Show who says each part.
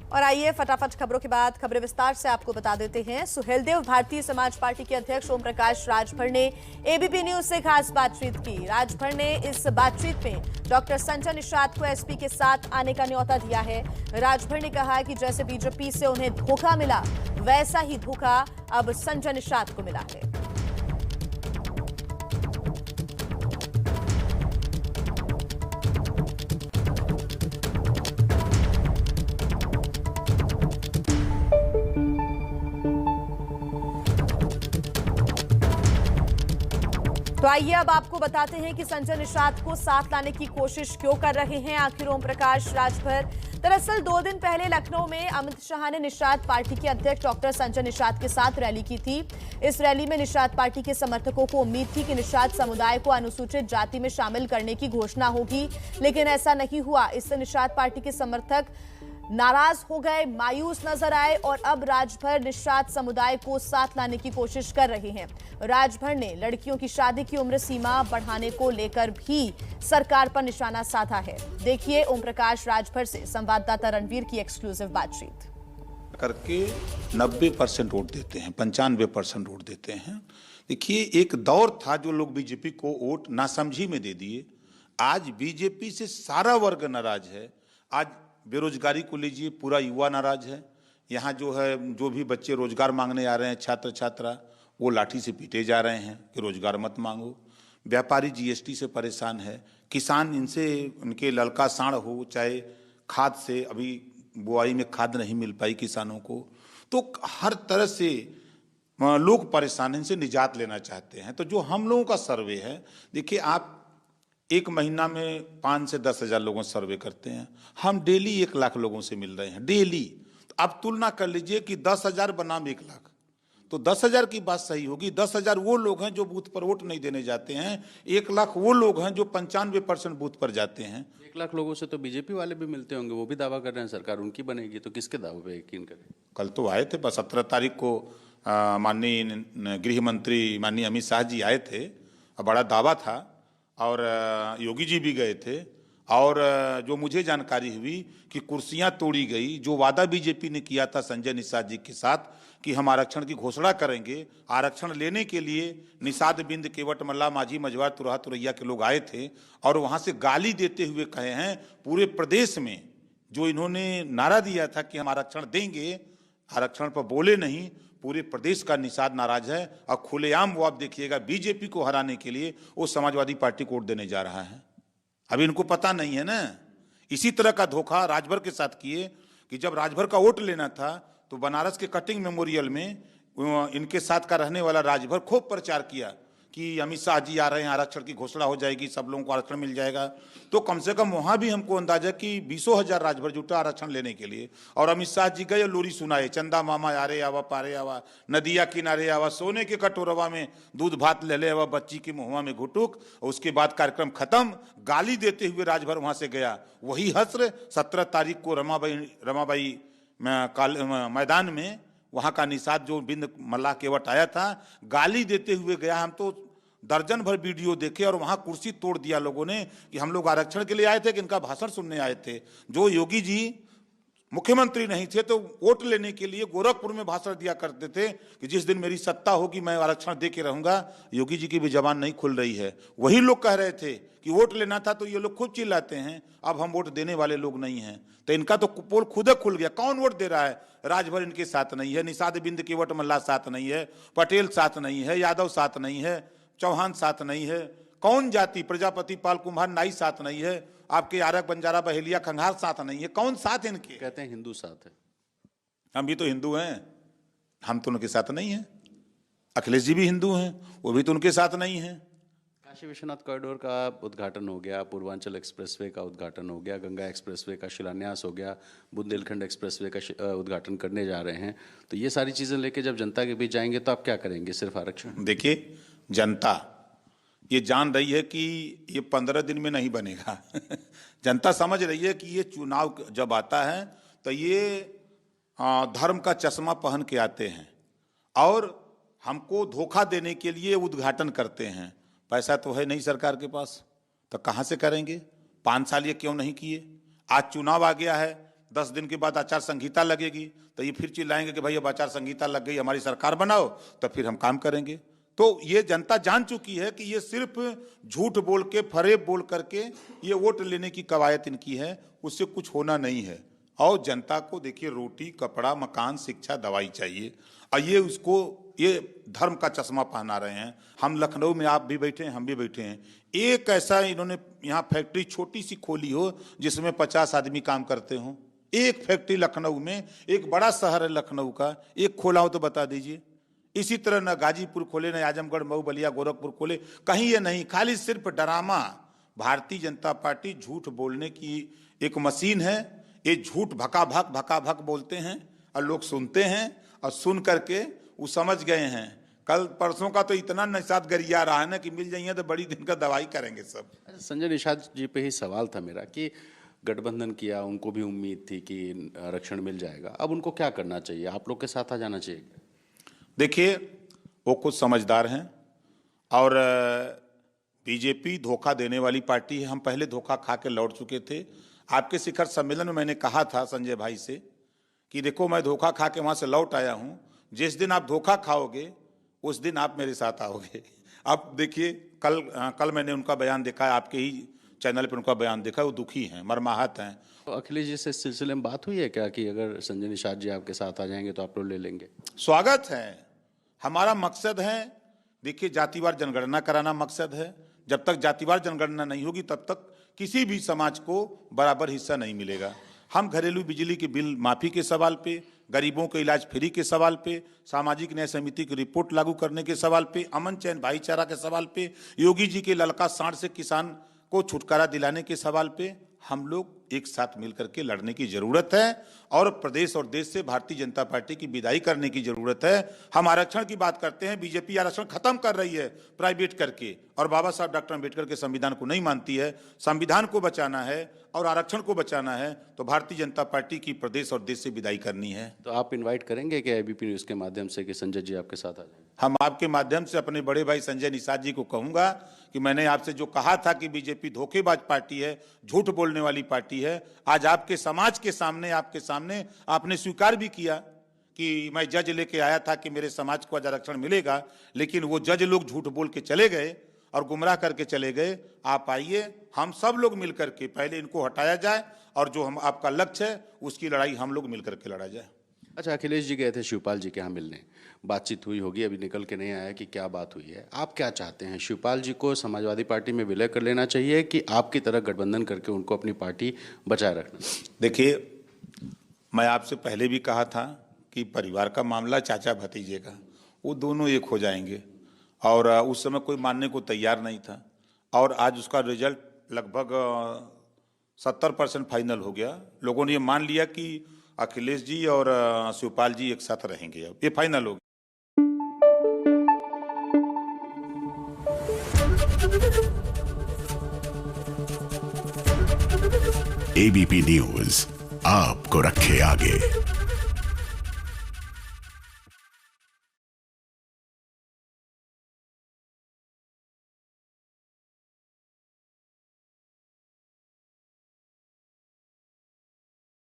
Speaker 1: और आइए फटाफट खबरों के बाद खबरें विस्तार से आपको बता देते हैं। सुहेलदेव भारतीय समाज पार्टी के अध्यक्ष ओम प्रकाश राजभर ने एबीपी न्यूज से खास बातचीत की। राजभर ने इस बातचीत में डॉक्टर संजय निषाद को एसपी के साथ आने का न्योता दिया है। राजभर ने कहा कि जैसे बीजेपी से उन्हें धोखा मिला, वैसा ही धोखा अब संजय निषाद को मिला है। तो आइए अब आपको बताते हैं कि संजय निषाद को साथ लाने की कोशिश क्यों कर रहे हैं आखिर ओम प्रकाश राजभर। दरअसल 2 दिन पहले लखनऊ में अमित शाह ने निषाद पार्टी के अध्यक्ष डॉक्टर संजय निषाद के साथ रैली की थी। इस रैली में निषाद पार्टी के समर्थकों को उम्मीद थी कि निषाद समुदाय को अनुसूचित जाति में शामिल करने की घोषणा होगी, लेकिन ऐसा नहीं हुआ। इससे निषाद पार्टी के समर्थक नाराज हो गए, मायूस नजर आए और अब राजभर निषाद समुदाय को साथ लाने की कोशिश कर रहे हैं। राजभर ने लड़कियों की शादी की उम्र सीमा बढ़ाने को लेकर भी सरकार पर निशाना साधा है। देखिए ओम प्रकाश राजभर से संवाददाता रणवीर की एक्सक्लूसिव बातचीत।
Speaker 2: करके 90% वोट देते हैं, 95% वोट देते हैं। देखिए, एक दौर था जो लोग बीजेपी को वोट नासमझी में दे दिए। आज बीजेपी से सारा वर्ग नाराज है। आज बेरोजगारी को लीजिए, पूरा युवा नाराज है। यहाँ जो भी बच्चे रोजगार मांगने आ रहे हैं, छात्र छात्रा, वो लाठी से पीटे जा रहे हैं कि रोजगार मत मांगो। व्यापारी जीएसटी से परेशान है। किसान इनसे उनके ललका साढ़ हो, चाहे खाद से, अभी बुआई में खाद नहीं मिल पाई किसानों को, तो हर तरह से लोग परेशान हैं, इनसे निजात लेना चाहते हैं। तो जो हम लोगों का सर्वे है, देखिए आप एक महीना में 5 से 10 हजार लोगों से सर्वे करते हैं। हम डेली 1 लाख लोगों से मिल रहे हैं, डेली। तो आप तुलना कर लीजिए कि 10,000 बनाम 1 लाख, तो 10,000 की बात सही होगी। 10,000 वो लोग हैं जो बूथ पर वोट नहीं देने जाते हैं, 1 लाख वो लोग हैं जो 95% बूथ पर जाते हैं।
Speaker 3: 1 लाख लोगों से तो बीजेपी वाले भी मिलते होंगे, वो भी दावा कर रहे हैं सरकार उनकी बनेगी, तो किसके दावे पे यकीन करें?
Speaker 2: कल तो आए थे, बस 17 तारीख को माननीय गृह मंत्री माननीय अमित शाह जी आए थे, बड़ा दावा था, और योगी जी भी गए थे। और जो मुझे जानकारी हुई कि कुर्सियां तोड़ी गई। जो वादा बीजेपी ने किया था संजय निषाद जी के साथ कि हम आरक्षण की घोषणा करेंगे, आरक्षण लेने के लिए निषाद बिंद केवट मल्ला माझी मझवार तुरहा तुरैया के लोग आए थे और वहां से गाली देते हुए कहे हैं पूरे प्रदेश में जो इन्होंने नारा दिया था कि हम आरक्षण देंगे, आरक्षण पर बोले नहीं। पूरे प्रदेश का निषाद नाराज है और खुलेआम वो आप देखिएगा बीजेपी को हराने के लिए वो समाजवादी पार्टी को वोट देने जा रहा है। अभी इनको पता नहीं है ना। इसी तरह का धोखा राजभर के साथ किए कि जब राजभर का वोट लेना था तो बनारस के कटिंग मेमोरियल में इनके साथ का रहने वाला राजभर खूब प्रचार किया कि अमित शाह जी आ रहे हैं, आरक्षण की घोषणा हो जाएगी, सब लोगों को आरक्षण मिल जाएगा। तो कम से कम वहां भी हमको अंदाजा कि 20,000 राजभर जुटा आरक्षण लेने के लिए। और अमित शाह जी गए, लोरी सुनाए, चंदा मामा आरे आवा पारे आवा, नदिया किनारे आवा, सोने के कटोरवा में दूध भात ले ले आवा, बच्ची की मुहवा में घुटुक। उसके बाद कार्यक्रम खत्म, गाली देते हुए राजभर वहां से गया। वही हस्र 17 तारीख को रमाबाई मैदान में वहां का निषाद जो बिंद मल्ला केवट आया था, गाली देते हुए गया। हम तो दर्जन भर वीडियो देखे और वहां कुर्सी तोड़ दिया लोगों ने कि हम लोग आरक्षण के लिए आए थे कि इनका भाषण सुनने आए थे। जो योगी जी मुख्यमंत्री नहीं थे तो वोट लेने के लिए गोरखपुर में भाषण दिया करते थे कि जिस दिन मेरी सत्ता होगी मैं आरक्षण दे के रहूंगा। योगी जी की भी जबान नहीं खुल रही है। वही लोग कह रहे थे कि वोट लेना था तो ये लोग खुद चिल्लाते हैं, अब हम वोट देने वाले लोग नहीं हैं। तो इनका तो पोल खुद खुल गया। कौन वोट दे रहा है? राजभर इनके साथ नहीं है, निषाद बिंद केवट मल्ला साथ नहीं है, पटेल साथ नहीं है, यादव साथ नहीं है, चौहान साथ नहीं है, कौन जाति प्रजापति पाल कुम्हार नाई साथ नहीं है, आपके आरक बंजारा बहेलिया खंगार साथ नहीं है। कौन साथ है इनके?
Speaker 3: कहते हैं हिंदू साथ है।
Speaker 2: हम भी तो हिंदू हैं, हम तो उनके साथ नहीं हैं। अखिलेश जी भी हिंदू हैं, वो भी तो उनके साथ नहीं हैं।
Speaker 3: काशी विश्वनाथ कॉरिडोर का उद्घाटन हो गया, पूर्वांचल एक्सप्रेसवे का उद्घाटन हो गया, गंगा एक्सप्रेसवे का शिलान्यास हो गया, बुंदेलखंड एक्सप्रेसवे का उद्घाटन करने जा रहे हैं। तो ये सारी चीजें लेके जब जनता के बीच जाएंगे तो आप क्या करेंगे? सिर्फ आरक्षण?
Speaker 2: देखिए, जनता ये जान रही है कि ये 15 दिन में नहीं बनेगा। जनता समझ रही है कि ये चुनाव जब आता है तो ये धर्म का चश्मा पहन के आते हैं और हमको धोखा देने के लिए उद्घाटन करते हैं। पैसा तो है नहीं सरकार के पास, तो कहाँ से करेंगे? 5 साल ये क्यों नहीं किए? आज चुनाव आ गया है, 10 दिन के बाद आचार संहिता लगेगी तो ये फिर चिल्लाएंगे कि भाई अब आचार संहिता लग गई, हमारी सरकार बनाओ, तो फिर हम काम करेंगे। तो ये जनता जान चुकी है कि ये सिर्फ झूठ बोल के, फरेब बोल करके ये वोट लेने की कवायद इनकी है, उससे कुछ होना नहीं है। और जनता को देखिए रोटी, कपड़ा, मकान, शिक्षा, दवाई चाहिए, और ये उसको ये धर्म का चश्मा पहना रहे हैं। हम लखनऊ में, आप भी बैठे हैं, हम भी बैठे हैं, एक ऐसा इन्होंने यहाँ फैक्ट्री छोटी सी खोली हो जिसमें 50 आदमी काम करते हों। एक फैक्ट्री लखनऊ में, एक बड़ा शहर है लखनऊ का, एक खोला हो तो बता दीजिए। इसी तरह न गाजीपुर खोले, न आजमगढ़, मऊ, बलिया, गोरखपुर खोले, कहीं ये नहीं, खाली सिर्फ डरामा। भारतीय जनता पार्टी झूठ बोलने की एक मशीन है। ये झूठ भका भक बोलते हैं और लोग सुनते हैं, और सुन करके वो समझ गए हैं। कल परसों का तो इतना निषाद गरिया रहा है ना कि मिल जाइए तो बड़ी दिन का दवाई करेंगे सब।
Speaker 3: संजय निषाद जी पे ही सवाल था मेरा कि गठबंधन किया, उनको भी उम्मीद थी कि आरक्षण मिल जाएगा, अब उनको क्या करना चाहिए? आप लोग के साथ आ जाना चाहिए?
Speaker 2: देखिए, वो कुछ समझदार हैं, और बीजेपी धोखा देने वाली पार्टी है। हम पहले धोखा खा के लौट चुके थे। आपके शिखर सम्मेलन में मैंने कहा था संजय भाई से कि देखो, मैं धोखा खा के वहाँ से लौट आया हूँ, जिस दिन आप धोखा खाओगे उस दिन आप मेरे साथ आओगे। अब देखिए, कल मैंने उनका बयान देखा, आपके ही चैनल पर उनका बयान देखा, वो दुखी हैं, मर्माहत हैं।
Speaker 3: तो अखिलेश जी से इस सिलसिले में बात हुई है क्या कि अगर संजय निषाद जी आपके साथ आ जाएंगे तो आप लोग ले लेंगे?
Speaker 2: स्वागत है, हमारा मकसद है, देखिए, जातिवार जनगणना कराना मकसद है। जब तक जातिवार जनगणना नहीं होगी तब तक किसी भी समाज को बराबर हिस्सा नहीं मिलेगा। हम घरेलू बिजली के बिल माफी के सवाल पे, गरीबों के इलाज फ्री के सवाल पे, सामाजिक न्याय समिति की रिपोर्ट लागू करने के सवाल पे, अमन चैन भाईचारा के सवाल पे, योगी जी के ललका सांड से किसान को छुटकारा दिलाने के सवाल पे हम लोग एक साथ मिलकर के लड़ने की जरूरत है, और प्रदेश और देश से भारतीय जनता पार्टी की विदाई करने की जरूरत है। हम आरक्षण की बात करते हैं, बीजेपी आरक्षण खत्म कर रही है प्राइवेट करके, और बाबा साहब डॉक्टर अम्बेडकर के संविधान को नहीं मानती है। संविधान को बचाना है और आरक्षण को बचाना है तो भारतीय जनता पार्टी की प्रदेश और देश से विदाई करनी है।
Speaker 3: तो आप इन्वाइट करेंगे क्या एबीपी न्यूज़ के माध्यम से कि संजय जी आपके साथ आ जाएं?
Speaker 2: हम आपके माध्यम से अपने बड़े भाई संजय निषाद जी को कहूंगा कि मैंने आपसे जो कहा था कि बीजेपी धोखेबाज पार्टी है, झूठ बोलने वाली पार्टी है, आज आपके समाज के सामने, आपके सामने आपने स्वीकार भी किया कि मैं जज लेके आया था कि मेरे समाज को आज आरक्षण मिलेगा, लेकिन वो जज लोग झूठ बोल के चले गए और गुमराह करके चले गए। आप आइए, हम सब लोग मिलकर के पहले इनको हटाया जाए, और जो हम आपका लक्ष्य है उसकी लड़ाई हम लोग मिलकर के लड़ा जाए।
Speaker 3: अच्छा, अखिलेश जी गए थे शिवपाल जी के यहाँ मिलने, बातचीत हुई होगी, अभी निकल के नहीं आया कि क्या बात हुई है। आप क्या चाहते हैं, शिवपाल जी को समाजवादी पार्टी में विलय कर लेना चाहिए कि आपकी तरह गठबंधन करके उनको अपनी पार्टी बचाए रखना?
Speaker 2: देखिए, मैं आपसे पहले भी कहा था कि परिवार का मामला चाचा भतीजे का, वो दोनों एक हो जाएंगे, और उस समय कोई मानने को तैयार नहीं था, और आज उसका रिजल्ट लगभग 70% फाइनल हो गया। लोगों ने ये मान लिया कि अखिलेश जी और शिवपाल जी एक साथ रहेंगे, अब ये फाइनल हो गया।
Speaker 4: एबीपी न्यूज आपको रखे आगे।